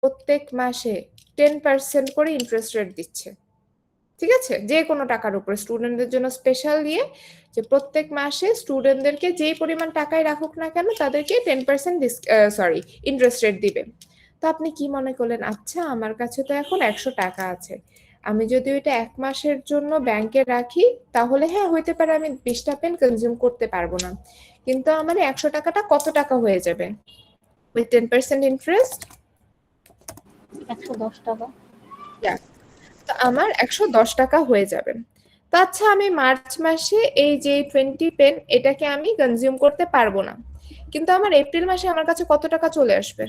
প্রত্যেক মাসে 10% করে ইন্টারেস্ট রেট দিচ্ছে, ঠিক আছে, যে কোনো টাকার উপরে স্টুডেন্টদের জন্য স্পেশাল দিয়ে, যে প্রত্যেক মাসে স্টুডেন্টদেরকে যেই পরিমাণ টাকায় রাখুক না কেন তাদেরকে 10% ইন্টারেস্ট রেট দিবে। তো আপনি কি মনে করলেন, আচ্ছা আমার কাছে তো এখন 100 টাকা আছে, আমি যদি ওইটা 1 মাসের জন্য ব্যাংকে রাখি তাহলে হ্যাঁ হইতে পারে আমি 20টা পেন কনজিউম করতে পারবো না, কিন্তু আমার 100 টাকাটা কত টাকা হয়ে যাবে উইথ 10% ইন্টারেস্ট? 110 টাকা। তো আমার 110 টাকা হয়ে যাবে। তো আচ্ছা আমি মার্চ মাসে এই যে 20 পেন এটাকে আমি কনজিউম করতে পারবো না, কিন্তু আমার এপ্রিল মাসে আমার কাছে কত টাকা চলে আসবে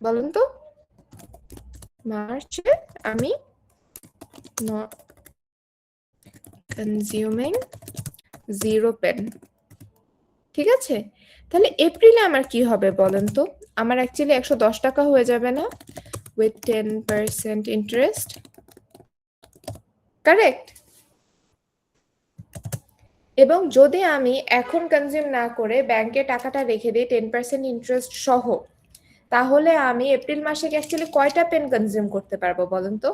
বলুন তো? মার্চে আমি কনজিউমিং 0 পেন, ঠিক আছে, তাহলে এপ্রিলে আমার কি হবে বলেন তো? আমার অ্যাকচুয়ালি 110 টাকা হয়ে যাবে না উইথ 10% ইন্টারেস্ট, কারেক্ট? এবং যদি আমি এখন কনজিউম না করে ব্যাংকে টাকাটা রেখে দিই 10% ইন্টারেস্ট সহ, তাহলে আমি এপ্রিল মাসে অ্যাকচুয়ালি কয়টা পেন কনজিউম করতে পারবো বলেন তো?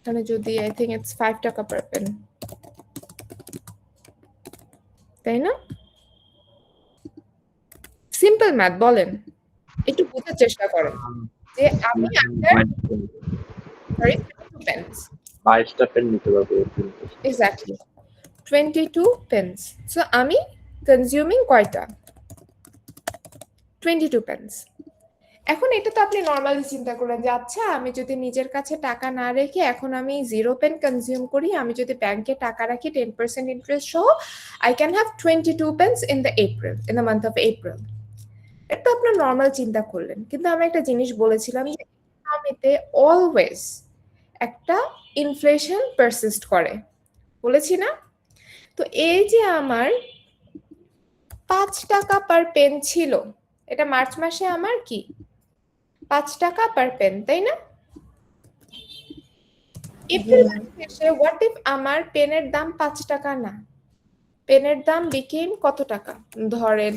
তাহলে যদি আই থিংক ইটস 5 টাকা পার পেন, তাই না? সিম্পল ম্যাথ, বলেন, একটু বোঝার চেষ্টা করেন যে আমি আন্ডার সরি 22 পেন্স 22টা পেন নিতে পারবো এক্স্যাক্টলি 22 পেন্স। সো আমি কনজিউমিং কয়টা? 22 পেন্স। এখন এটা তো আপনি নর্মালি চিন্তা করেন যে আচ্ছা আমি যদি নিজের কাছে টাকা না রেখে এখন আমি 0 পেন কনজিউম করি, আমি যদি ব্যাংকে টাকা রাখি 10% ইন্টারেস্ট সহ, I can have 22 pens in the month of April. এটা আপনার নর্মাল চিন্তা করলেন, কিন্তু আমি একটা জিনিস বলেছিলাম যে ইকোনমিতে অলওয়েজ একটা ইনফ্লেশন পারসিস্ট করে, বলেছি না? তো এই যে আমার 5 টাকা পার পেন ছিল, এটা মার্চ মাসে আমার কি 5 টাকা পার পেন, তাই না? এপ্রিল মাসে হোয়াট ইফ আমার পেনের দাম 5 টাকা না, পেনের দাম বিকেম কত টাকা, ধরেন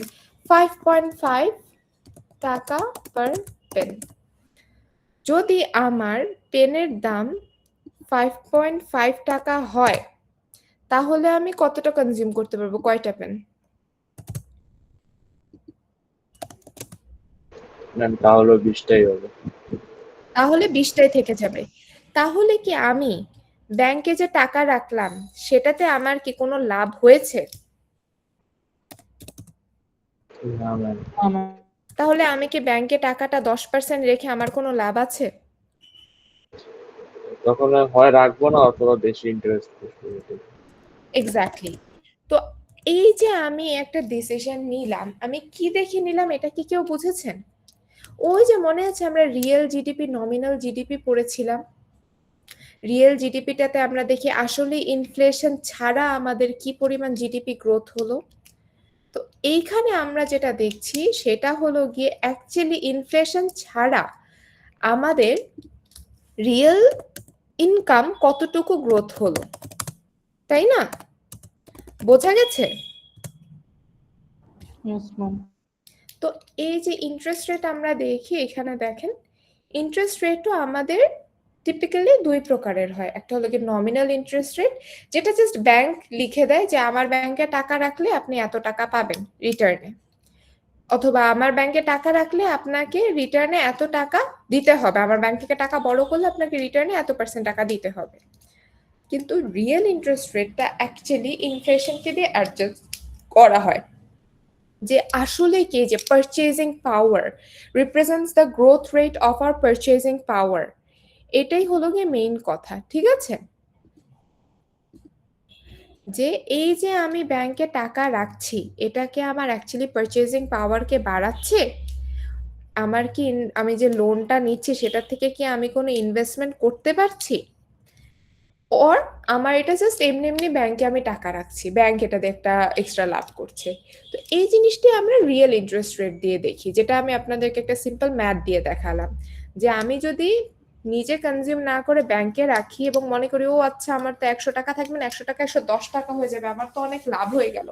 5.5 টাকা পার পেন। যদি আমার পেনের দাম 5.5 টাকা হয় তাহলে আমি কতটা কনজিউম করতে পারবো, কয়টা পেন? তাহলে 20টাই হবে। তাহলে 20টাই থেকে যাবে। তাহলে কি আমি ব্যাংকে যে টাকা রাখলাম সেটাতে আমার কি কোনো লাভ হয়েছে? না ম্যাম। তাহলে আমি কি ব্যাংকে টাকাটা 10% রেখে আমার কোনো লাভ আছে? তখন হয় রাখবো না অথবা বেশি ইন্টারেস্ট করবো। এক্স্যাক্টলি। তো এই যে আমি একটা ডিসিশন নিলাম, আমি কি দেখে নিলাম এটা কি কেউ বুঝেছেন? ওই যে মনে আছে আমরা রিয়েল জিডিপি নমিনাল জিডিপি পড়েছিলাম, রিয়েল জিডিপিটাতে আমরা দেখি আসলে ইনফ্লেশন ছাড়া আমাদের কি পরিমাণ জিডিপি গ্রোথ হলো। তো এইখানে আমরা যেটা দেখছি সেটা হলো গিয়ে অ্যাকচুয়ালি ইনফ্লেশন ছাড়া আমাদের রিয়েল ইনকাম কতটুকু গ্রোথ হলো, তাই না? বোঝা গেছে? তো এই যে ইন্টারেস্ট রেট আমরা দেখি এখানে দেখেন, ইন্টারেস্ট রেটও আমাদের টিপিক্যালি 2 প্রকারের হয়। একটা হলো কি নমিনাল ইন্টারেস্ট রেট, যেটা জাস্ট ব্যাংক লিখে দেয় যে আমার ব্যাংকে টাকা রাখলে আপনি এত টাকা পাবেন রিটার্নে, অথবা আমার ব্যাংকে টাকা রাখলে আপনাকে রিটার্নে এত টাকা দিতে হবে, আমার ব্যাংক থেকে টাকা বড় করলে আপনাকে রিটার্নে এত % টাকা দিতে হবে। কিন্তু রিয়েল ইন্টারেস্ট রেটটা অ্যাকচুয়ালি ইনফ্লেশনকে দিয়ে অ্যাডজাস্ট করা হয়, যে আসলে কি যে purchasing power represents the growth rate of our purchasing power, এটাই হলো গিয়ে মেইন কথা, ঠিক আছে? যে এই যে আমি ব্যাংকে টাকা রাখছি এটাকে আমার অ্যাকচুয়ালি পারচেজিং পাওয়ারকে বাড়াচ্ছে, আমার কি আমি যে লোনটা নিচ্ছি সেটা থেকে কি আমি কোনো ইনভেস্টমেন্ট করতে পারছি, ওর আমার এটা জাস্ট এমনি এমনি ব্যাংকে আমি টাকা রাখছি, ব্যাংক এটাতে একটা এক্সট্রা লাভ করছে। তো এই জিনিসটি আমরা রিয়েল ইন্টারেস্ট রেট দিয়ে দেখি, যেটা আমি আপনাদেরকে একটা সিম্পল ম্যাথ দিয়ে দেখালাম, যে আমি যদি নিজে কনজিউম না করে ব্যাংকে রাখি এবং মনে করি ও আচ্ছা আমার তো 100 টাকা থাকবে না, 100 টাকা 110 টাকা হয়ে যাবে, আমার তো অনেক লাভ হয়ে গেল,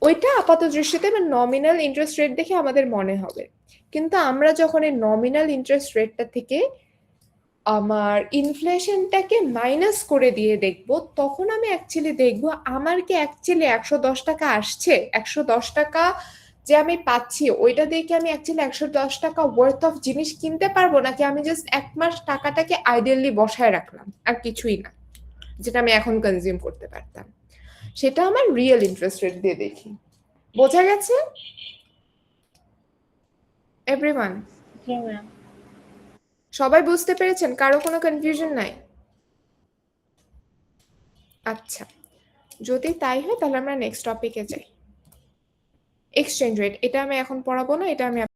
ওইটা আপাত দৃষ্টিতে নমিনাল ইন্টারেস্ট রেট দেখে আমাদের মনে হবে। কিন্তু আমরা যখন এই নমিনাল ইন্টারেস্ট রেটটা থেকে আমার ইনফ্লেশনটাকে মাইনাস করে দিয়ে দেখব, তখন আমি অ্যাকচুয়ালি দেখব আমার কি অ্যাকচুয়ালি 110 টাকা আসছে, 110 টাকা যে আমি পাচ্ছি ওইটা দিয়ে কি আমি অ্যাকচুয়ালি 110 টাকা ওয়ার্থ অফ জিনিস কিনতে পারবো, নাকি আমি জাস্ট 1 মাস টাকাটাকে আইডিয়ালি বসায় রাখলাম আর কিছুই না, যেটা আমি এখন কনজিউম করতে পারতাম। সেটা আমার রিয়েল ইন্টারেস্ট রেট দিয়ে দেখি। বোঝা গেছে এভরিওয়ান? জি ম্যাম। সবাই বুঝতে পেরেছেন? কারো কোনো কনফিউশন নাই? আচ্ছা, যদি তাই হয় তাহলে আমরা নেক্সট টপিকে যাই। এক্সচেঞ্জ রেট, এটা আমি এখন পড়াবো না, এটা আমি